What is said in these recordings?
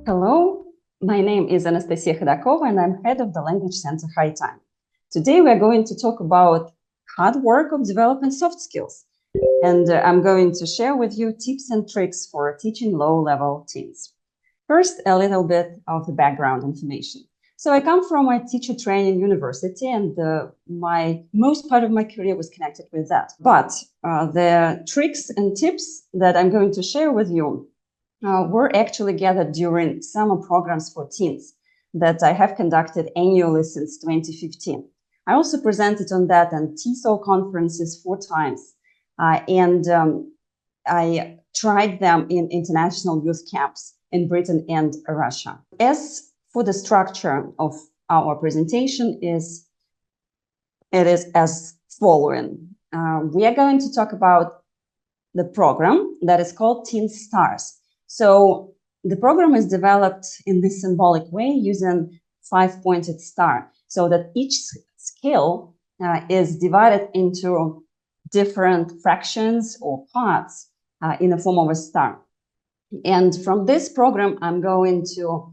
Hello, my name is Anastasia Ходакова and I'm head of the Language Center High Time. Today we're going to talk about hard work of developing soft skills. And I'm going to share with you tips and tricks for teaching low-level teens. First, a little bit of the background information. So I come from a teacher training university and most part of my career was connected with that. But the tricks and tips that I'm going to share with you were actually gathered during summer programs for teens that I have conducted annually since 2015. I also presented on that and TESOL conferences 4 times. I tried them in international youth camps in Britain and Russia. As for the structure of our presentation, it is as following. We are going to talk about the program that is called Teen Stars. So the program is developed in this symbolic way using 5-pointed star, so that each skill is divided into different fractions or parts in the form of a star. And from this program, I'm going to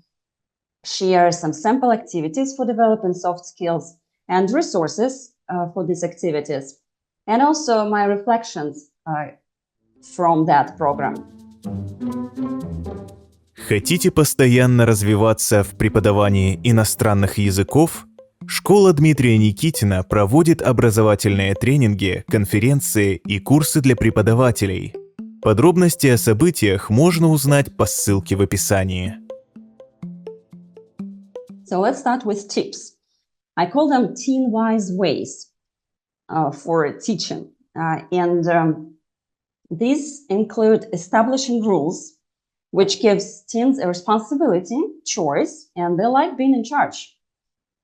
share some sample activities for developing soft skills and resources for these activities, and also my reflections from that program. Хотите постоянно развиваться в преподавании иностранных языков? Школа Дмитрия Никитина проводит образовательные тренинги, конференции и курсы для преподавателей. Подробности о событиях можно узнать по ссылке в описании. So let's start with tips. I call them teen-wise ways for teaching. These include establishing rules, which gives teens a responsibility, choice, and they like being in charge.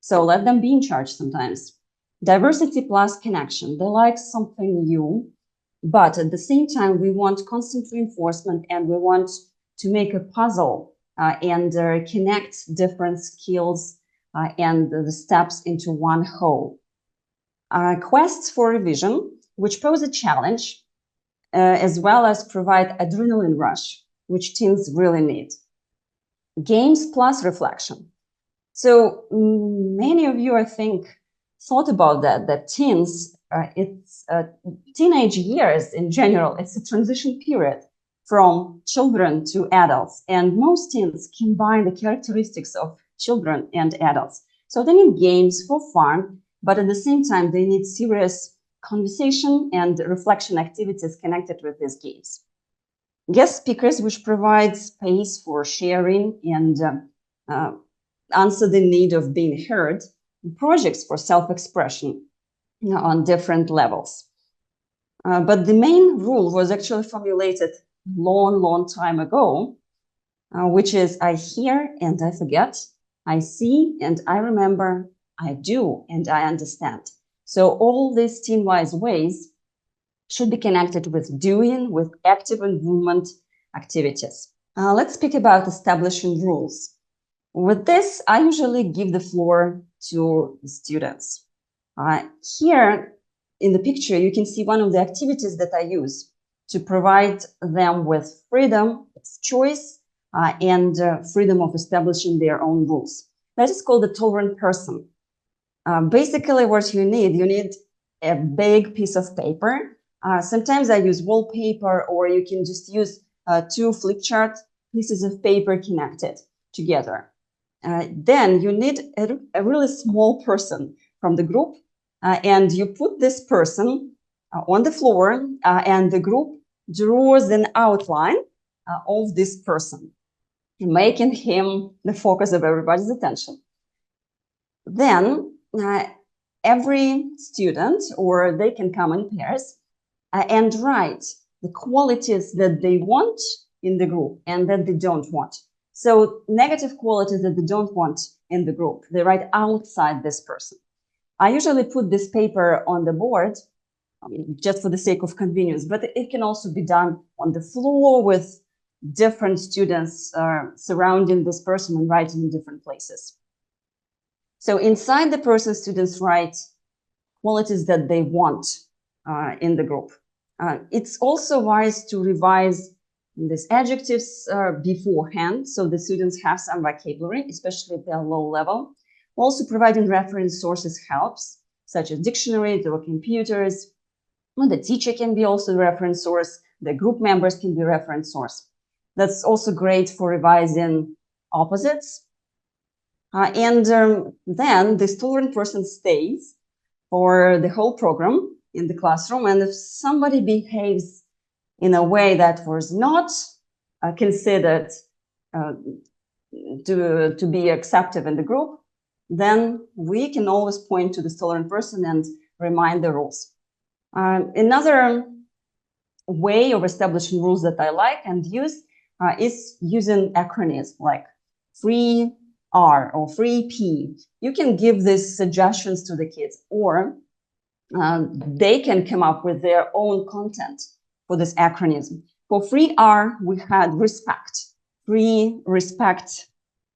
So let them be in charge sometimes. Diversity plus connection. They like something new, but at the same time, we want constant reinforcement and we want to make a puzzle and connect different skills and the steps into one whole. Quests for revision, which pose a challenge, as well as provide adrenaline rush, which teens really need. Games plus reflection. So many of you, I think, thought about that teens, it's teenage years in general, it's a transition period from children to adults. And most teens combine the characteristics of children and adults. So they need games for fun, but at the same time, they need serious conversation and reflection activities connected with these games. Guest speakers, which provide space for sharing and answer the need of being heard. Projects for self-expression on different levels. But the main rule was actually formulated long time ago, which is I hear and I forget, I see and I remember, I do and I understand. So all these teen-wise ways should be connected with doing, with active involvement activities. Let's speak about establishing rules. With this, I usually give the floor to the students. Here in the picture, you can see one of the activities that I use to provide them with freedom of choice and freedom of establishing their own rules. That is called the tolerant person. Basically, what you need a big piece of paper. Sometimes I use wallpaper, or you can just use 2 flip chart pieces of paper connected together. Then you need a really small person from the group, and you put this person on the floor, and the group draws an outline of this person, making him the focus of everybody's attention. Then every student, or they can come in pairs, and write the qualities that they want in the group and that they don't want. So negative qualities that they don't want in the group, they write outside this person. I usually put this paper on the board just for the sake of convenience, but it can also be done on the floor with different students surrounding this person and writing in different places. So inside the person, students write qualities that they want in the group. It's also wise to revise these adjectives beforehand, so the students have some vocabulary, especially at their low level. Also, providing reference sources helps, such as dictionaries or computers. Well, the teacher can be also the reference source. The group members can be reference source. That's also great for revising opposites. And then this tolerant person stays for the whole program in the classroom. And if somebody behaves in a way that was not considered to be accepted in the group, then we can always point to this tolerant person and remind the rules. Another way of establishing rules that I like and use is using acronyms like free R or free P. You can give these suggestions to the kids, or they can come up with their own content for this acronym. For free R, we had respect, free respect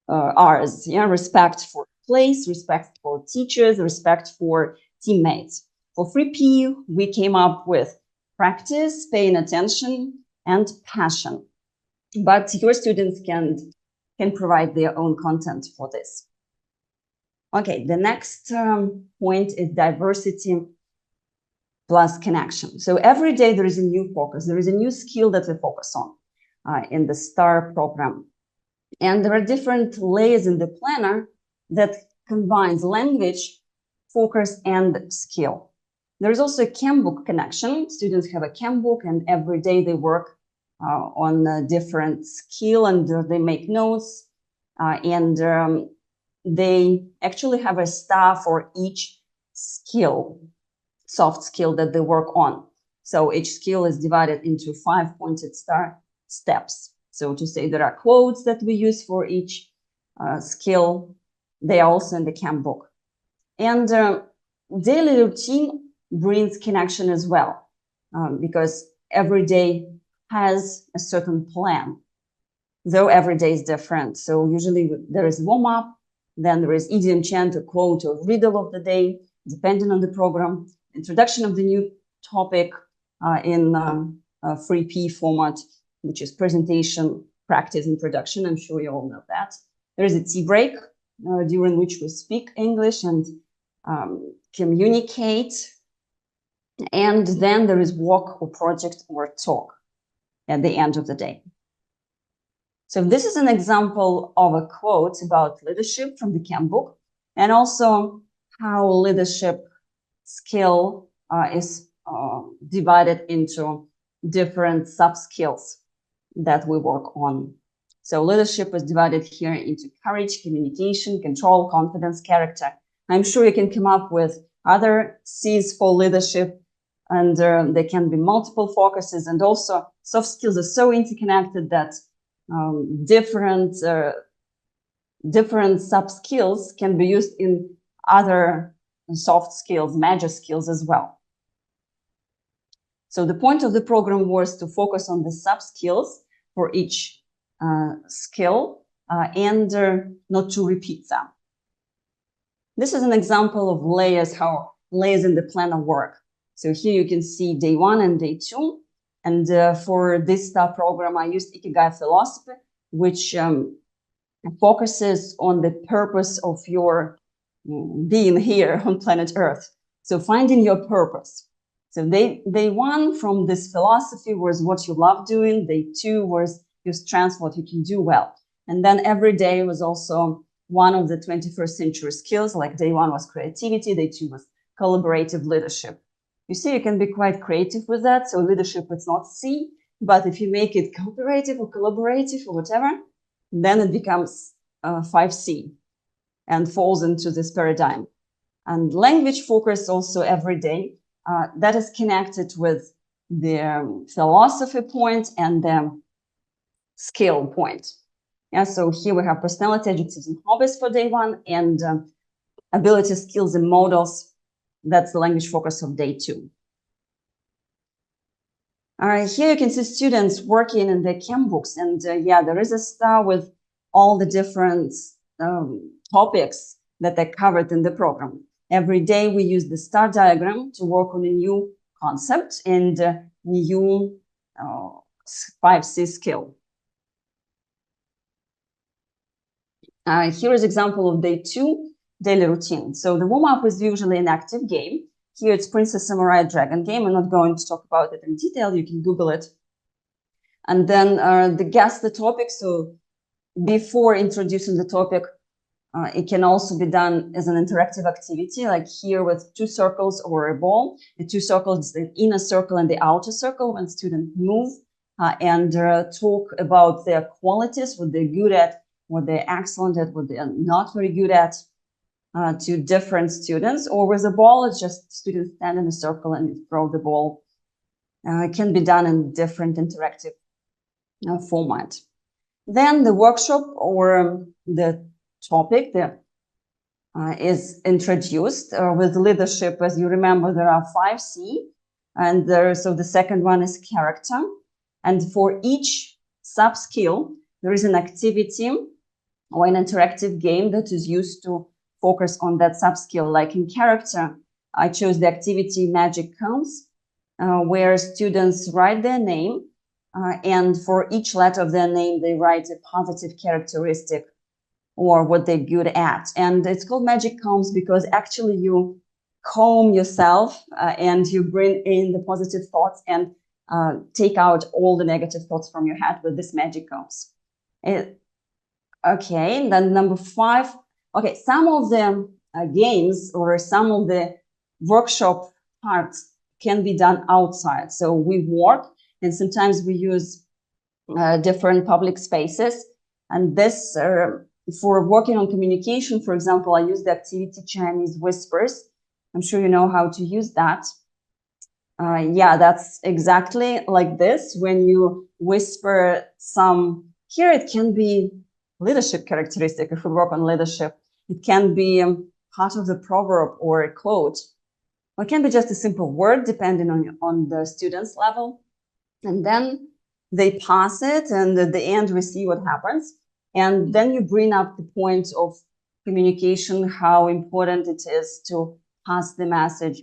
R's, yeah, respect for place, respect for teachers, respect for teammates. For free P, we came up with practice, paying attention, and passion. But your students can provide their own content for this. Okay, the next point is diversity plus connection. So every day there is a new focus. There is a new skill that we focus on in the STAR program. And there are different layers in the planner that combines language, focus, and skill. There is also a Cambook connection. Students have a Cambook, and every day they work on a different skill, and they make notes. They actually have a star for each skill, soft skill that they work on. So each skill is divided into 5 pointed star steps. So to say there are quotes that we use for each skill. They are also in the Cambook. And daily routine brings connection as well, because every day has a certain plan, though every day is different. So usually there is warm-up, then there is idiom, chant, a quote, or riddle of the day, depending on the program, introduction of the new topic in a free P format, which is presentation, practice, introduction. I'm sure you all know that. There is a tea break during which we speak English and communicate. And then there is walk or project or talk at the end of the day. So this is an example of a quote about leadership from the Cambook, and also how leadership skill is divided into different sub-skills that we work on. So leadership is divided here into courage, communication, control, confidence, character. I'm sure you can come up with other C's for leadership, and there can be multiple focuses, and also soft skills are so interconnected that different sub-skills can be used in other soft skills, major skills as well. So the point of the program was to focus on the sub-skills for each skill and not to repeat them. This is an example of layers, how layers in the planner work. So here you can see day 1 and day 2. And for this STAR program, I used Ikigai philosophy, which focuses on the purpose of your being here on planet Earth. So finding your purpose. So day 1 from this philosophy was what you love doing. Day 2 was your strengths, what you can do well. And then every day was also one of the 21st century skills. Like day 1 was creativity, day 2 was collaborative leadership. You see, you can be quite creative with that. So leadership is not C, but if you make it cooperative or collaborative or whatever, then it becomes 5C and falls into this paradigm. And language focus also every day. That is connected with the philosophy point and the skill point. Yeah, so here we have personality, adjectives, and hobbies for day 1, and ability, skills, and models. That's the language focus of day 2. All right, here you can see students working in their Cambooks, and yeah, there is a star with all the different topics that are covered in the program. Every day we use the star diagram to work on a new concept and new 5C skill. Here is example of day 2 daily routine. So the warm-up is usually an active game. Here it's Princess Samurai Dragon game. I'm not going to talk about it in detail. You can Google it. And then guess the topic. So before introducing the topic, it can also be done as an interactive activity, like here with 2 circles or a ball. The 2 circles, the inner circle and the outer circle, when students move and talk about their qualities, what they're good at, what they're excellent at, what they're not very good at, to different students. Or with a ball, it's just students stand in a circle and you throw the ball. It can be done in different interactive format. Then the workshop or the topic is introduced with leadership. As you remember, there are 5C, and so the second one is character. And for each sub-skill, there is an activity or an interactive game that is used to focus on that sub-skill. Like in character, I chose the activity Magic Combs, where students write their name, and for each letter of their name, they write a positive characteristic or what they're good at. And it's called Magic Combs because actually you comb yourself and you bring in the positive thoughts and take out all the negative thoughts from your head with this Magic Combs. Okay, then number 5. Okay, some of the games or some of the workshop parts can be done outside. So we work and sometimes we use different public spaces. And this, for working on communication, for example, I use the activity Chinese Whispers. I'm sure you know how to use that. Yeah, that's exactly like this. When you whisper some, here it can be leadership characteristic. If we work on leadership, it can be part of the proverb or a quote. Or it can be just a simple word, depending on the student's level. And then they pass it, and at the end we see what happens. And then you bring up the point of communication, how important it is to pass the message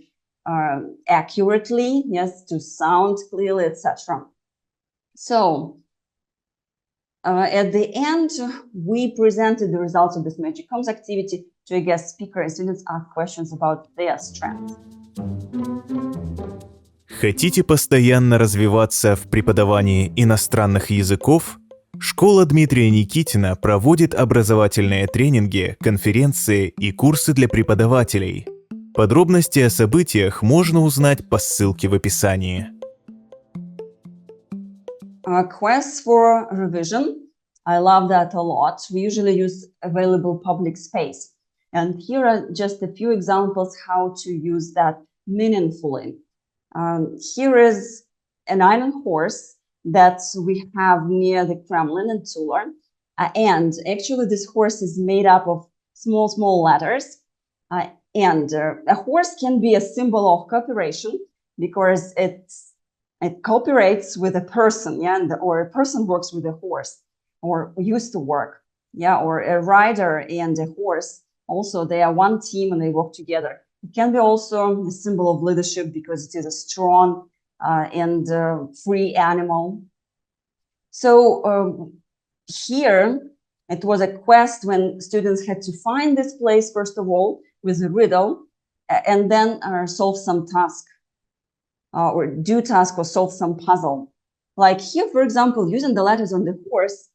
accurately, yes, to sound clearly, etc. So at the end, we presented the results of this Magic Combs activity to a guest speaker, and students asked questions about their strengths. Хотите постоянно развиваться в преподавании иностранных языков? Школа Дмитрия Никитина проводит образовательные тренинги, конференции и курсы для преподавателей. Подробности о событиях можно узнать по ссылке в описании. Quests for revision. I love that a lot. We usually use available public space. And here are just a few examples how to use that meaningfully. Here is an iron horse that we have near the Kremlin in Tula. And actually this horse is made up of small letters. And a horse can be a symbol of cooperation because it cooperates with a person, yeah, or a person works with a horse or used to work, yeah, or a rider and a horse. Also, they are one team and they work together. It can be also a symbol of leadership because it is a strong and free animal. So here it was a quest when students had to find this place, first of all, with a riddle, and then solve some task or do task or solve some puzzle. Like here, for example, using the letters on the horse,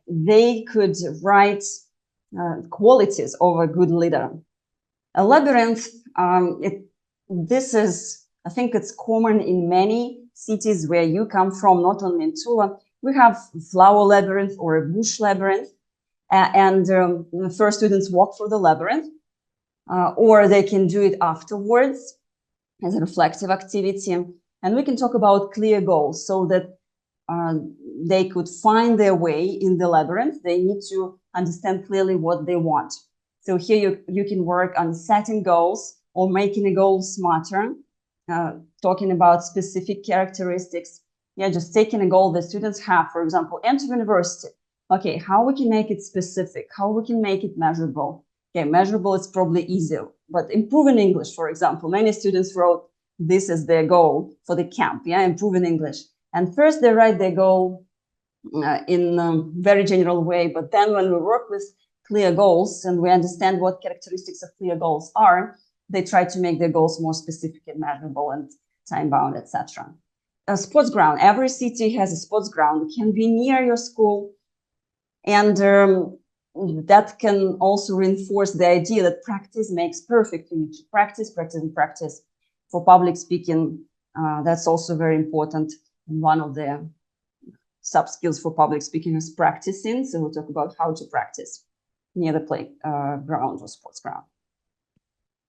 they could write qualities of a good leader. A labyrinth, this is, I think it's common in many cities where you come from, not only in Tula. We have flower labyrinth or a bush labyrinth, and first students walk through the labyrinth, or they can do it afterwards as a reflective activity. And we can talk about clear goals so that they could find their way in the labyrinth. They need to understand clearly what they want. So here you can work on setting goals or making a goal smarter, talking about specific characteristics. Yeah, just taking a goal that students have, for example, enter university. Okay, how we can make it specific, how we can make it measurable. Okay, measurable is probably easier, but improving English, for example, many students wrote this as their goal for the camp, yeah, improving English. And first they write their goal in a very general way, but then when we work with clear goals and we understand what characteristics of clear goals are, they try to make their goals more specific and measurable and time-bound, etc. A sports ground. Every city has a sports ground. It can be near your school, and that can also reinforce the idea that practice makes perfect. You need to practice, practice, and practice. For public speaking, that's also very important. One of the sub-skills for public speaking is practicing. So we'll talk about how to practice near the playground or sports ground.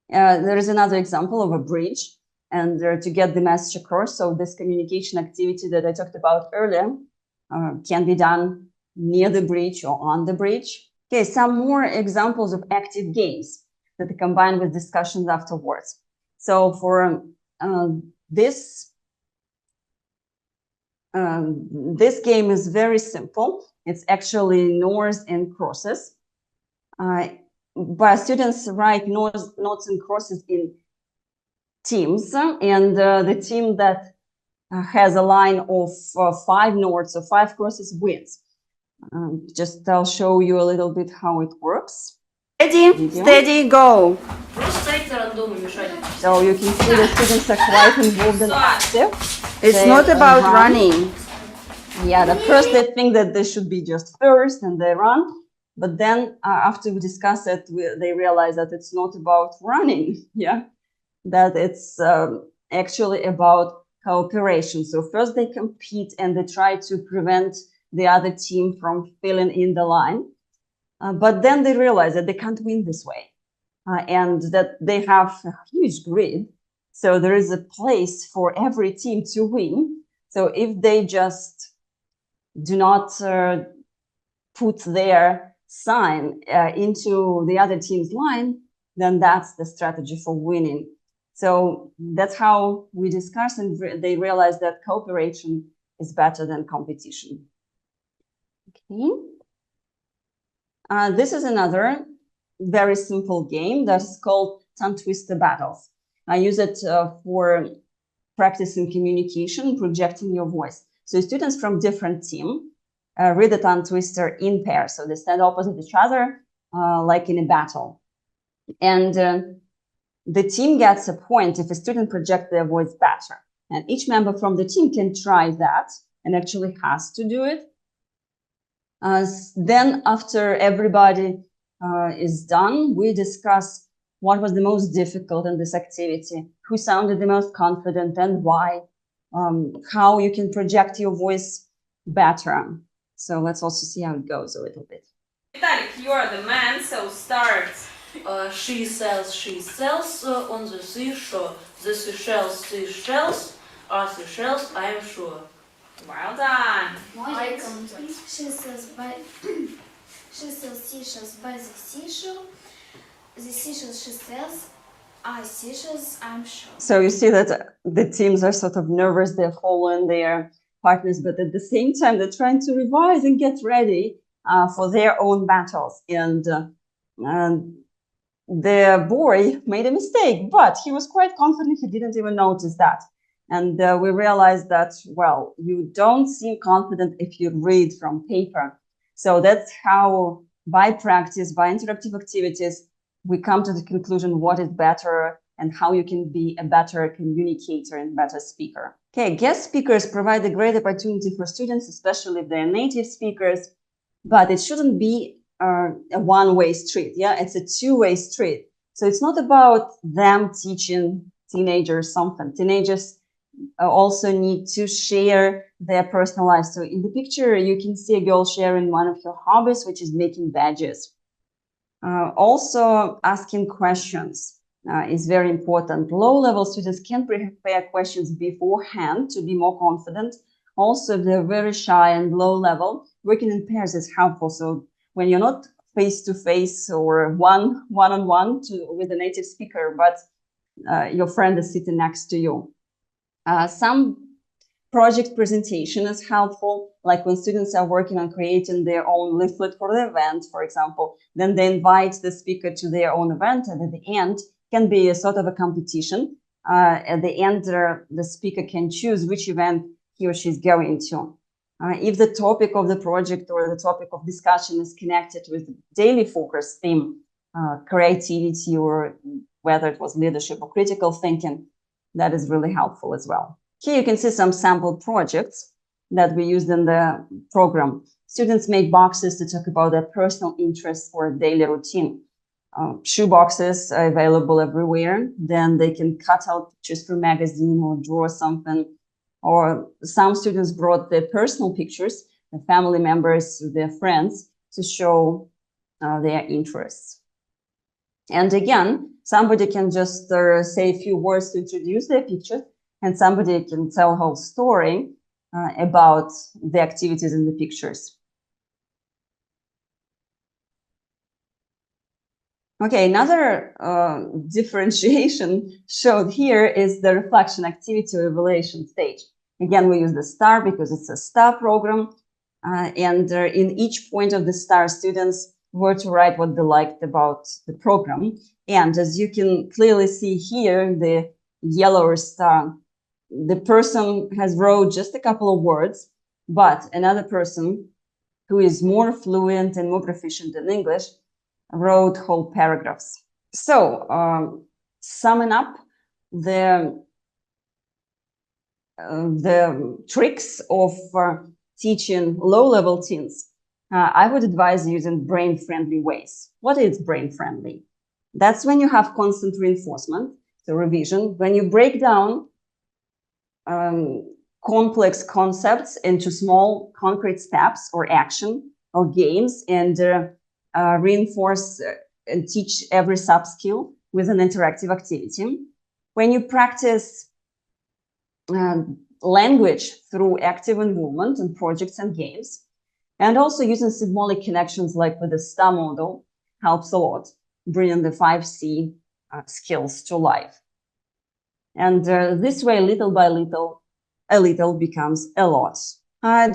There is another example of a bridge, and to get the message across. So this communication activity that I talked about earlier can be done near the bridge or on the bridge. Okay, some more examples of active games that are combined with discussions afterwards. So for this game is very simple. It's actually NORs and crosses. But students write notes and crosses in teams, and the team that has a line of 5 notes or 5 crosses wins. Just I'll show you a little bit how it works. Ready, steady, go. So you can see the students are quite involved and active. It's not about running. Yeah, at first they think that they should be just first and they run. But then after we discuss it, they realize that it's not about running. Yeah, that it's actually about cooperation. So first they compete and they try to prevent the other team from filling in the line. But then they realize that they can't win this way and that they have a huge grid. So there is a place for every team to win. So if they just do not put their sign into the other team's line, then that's the strategy for winning. So that's how we discuss, and they realize that cooperation is better than competition. Okay. This is another very simple game that is called tongue twister battles. I use it for practicing communication, projecting your voice. So students from different teams read the tongue twister in pairs. So they stand opposite each other, like in a battle. And the team gets a point if a student projects their voice better. And each member from the team can try that and actually has to do it. Then after everybody is done, we discuss what was the most difficult in this activity, who sounded the most confident and why, how you can project your voice better. So let's also see how it goes a little bit. Vitalik, you're the man, so start. She sells on the seashore. The seashells, are seashells, I am sure. Well done. She sells seashells by the seashore. The seashells she sells are seashells, I'm sure. So you see that the teams are sort of nervous, they're following their partners, but at the same time, they're trying to revise and get ready for their own battles. And the boy made a mistake, but he was quite confident. He didn't even notice that. And we realized that, well, you don't seem confident if you read from paper. So that's how, by practice, by interactive activities, we come to the conclusion what is better and how you can be a better communicator and better speaker. Okay, guest speakers provide a great opportunity for students, especially if they're native speakers, but it shouldn't be a one-way street. Yeah, it's a two-way street. So it's not about them teaching teenagers something. Teenagers also need to share their personal life. So in the picture, you can see a girl sharing one of her hobbies, which is making badges. Also, asking questions is very important. Low-level students can prepare questions beforehand to be more confident. Also, if they're very shy and low-level, working in pairs is helpful. So when you're not face-to-face or one-on-one with a native speaker, but your friend is sitting next to you. Some project presentation is helpful, like when students are working on creating their own leaflet for the event, for example, then they invite the speaker to their own event, and at the end can be a sort of a competition. At the end, the speaker can choose which event he or she is going to. If the topic of the project or the topic of discussion is connected with daily focus theme, creativity, or whether it was leadership or critical thinking, that is really helpful as well. Here you can see some sample projects that we used in the program. Students make boxes to talk about their personal interests or daily routine. Shoe boxes are available everywhere. Then they can cut out pictures from magazine or draw something. Or some students brought their personal pictures, their family members, their friends, to show their interests. And again, somebody can just say a few words to introduce their picture, and somebody can tell a whole story about the activities in the pictures. Okay, another differentiation showed here is the reflection activity or evaluation stage. Again, we use the star because it's a star program. And in each point of the star, students were to write what they liked about the program. And as you can clearly see here, the yellow star, the person has wrote just a couple of words, but another person who is more fluent and more proficient in English wrote whole paragraphs. So summing up the tricks of teaching low-level teens, I would advise using brain-friendly ways. What is brain-friendly? That's when you have constant reinforcement, so revision, when you break down complex concepts into small concrete steps or action or games, and reinforce and teach every sub-skill with an interactive activity. When you practice language through active involvement in projects and games, and also using symbolic connections like with the STAR model helps a lot, bringing the 5C skills to life. And this way, little by little, a little becomes a lot.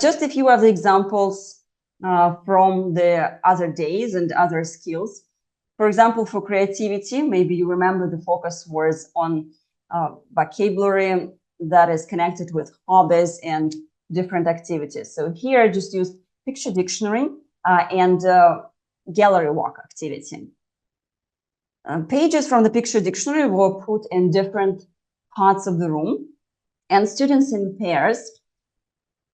Just a few of the examples from the other days and other skills. For example, for creativity, maybe you remember the focus was on vocabulary that is connected with hobbies and different activities. So here I just used picture dictionary and gallery walk activity. Pages from the picture dictionary were put in different parts of the room, and students in pairs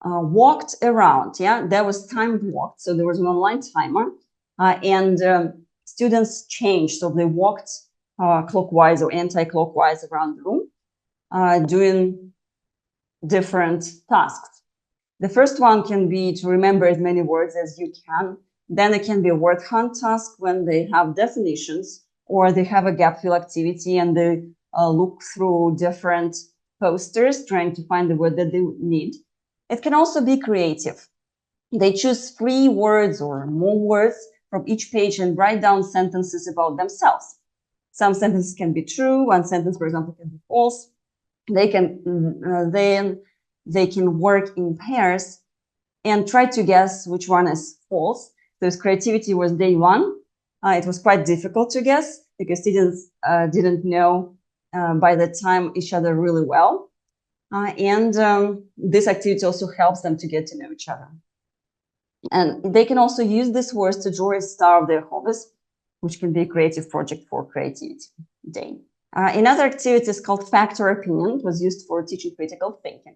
walked around. Yeah, there was timed walk, so there was an online timer, and students changed. So they walked clockwise or anti-clockwise around the room, doing different tasks. The first one can be to remember as many words as you can. Then it can be a word hunt task when they have definitions, or they have a gap fill activity and they look through different posters trying to find the word that they need. It can also be creative. They choose 3 words or more words from each page and write down sentences about themselves. Some sentences can be true. One sentence, for example, can be false. They can then they can work in pairs and try to guess which one is false. This creativity was day 1. It was quite difficult to guess because students didn't know by the time each other really well. And this activity also helps them to get to know each other. And they can also use these words to draw a star of their hobbies, which can be a creative project for Creativity Day. Another activity is called Fact or Opinion. It was used for teaching critical thinking.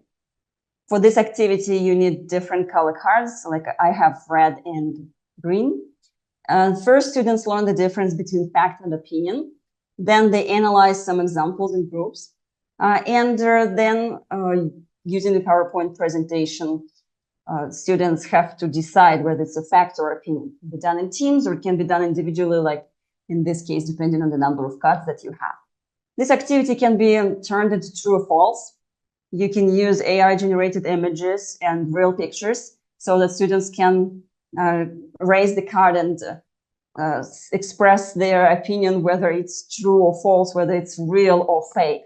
For this activity, you need different color cards, like I have red and green. First, students learn the difference between fact and opinion. Then they analyze some examples in groups. And then using the PowerPoint presentation, students have to decide whether it's a fact or opinion. It can be done in teams or it can be done individually, like in this case, depending on the number of cards that you have. This activity can be turned into true or false. You can use AI-generated images and real pictures so that students can raise the card and express their opinion, whether it's true or false, whether it's real or fake.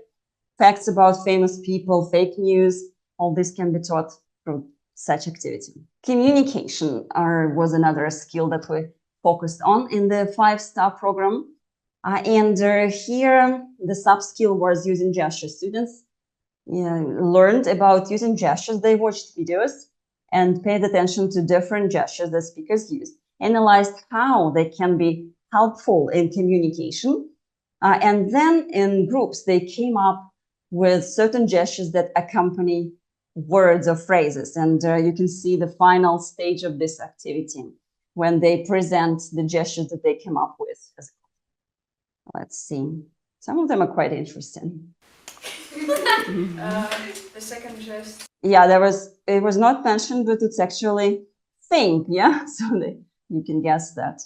Facts about famous people, fake news, all this can be taught through such activity. Communication was another skill that we focused on in the 5-star program. And here, the sub-skill was using gesture. Students learned about using gestures. They watched videos and paid attention to different gestures that speakers use, analyzed how they can be helpful in communication. And then in groups, they came up with certain gestures that accompany words or phrases. And you can see the final stage of this activity when they present the gestures that they came up with. Let's see. Some of them are quite interesting. The second gest. Yeah, it was not mentioned, but it's actually think, yeah? So you can guess that.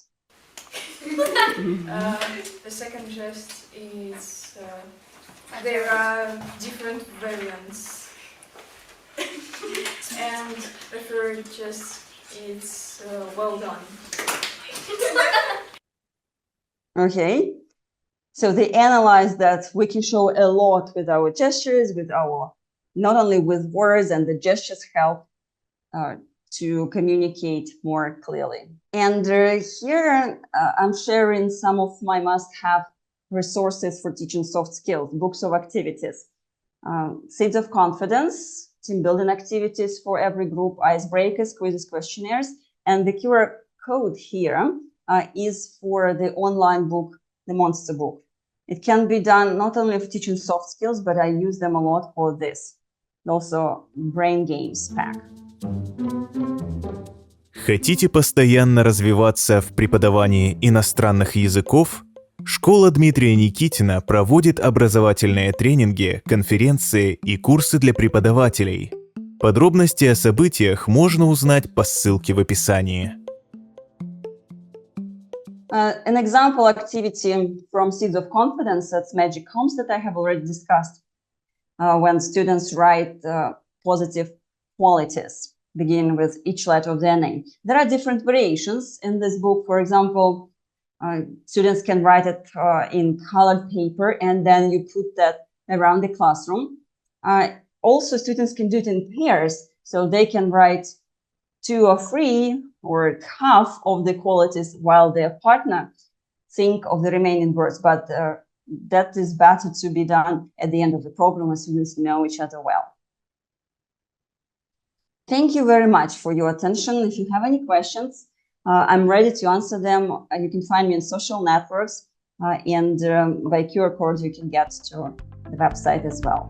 The second gest is there are different variants. And the third gest is well done. Okay. So they analyze that we can show a lot with our gestures, not only with words, and the gestures help to communicate more clearly. And here I'm sharing some of my must-have resources for teaching soft skills, books of activities, Seeds of Confidence, team building activities for every group, icebreakers, quizzes, questionnaires, and the QR code here is for the online book, the Monster Book. It can be done not only for teaching soft skills, but I use them a lot for this. Also, brain games pack. Хотите постоянно развиваться в преподавании иностранных языков? Школа Дмитрия Никитина проводит образовательные тренинги, конференции и курсы для преподавателей. Подробности о событиях можно узнать по ссылке в описании. An example activity from Seeds of Confidence, that's Magic Homes, that I have already discussed, when students write positive qualities, begin with each letter of their name. There are different variations in this book. For example, students can write it in colored paper, and then you put that around the classroom. Also, students can do it in pairs, so they can write 2 or 3 or half of the qualities while their partner think of the remaining words. But that is better to be done at the end of the program when students know each other well. Thank you very much for your attention. If you have any questions, I'm ready to answer them. You can find me on social networks, and by QR code you can get to the website as well.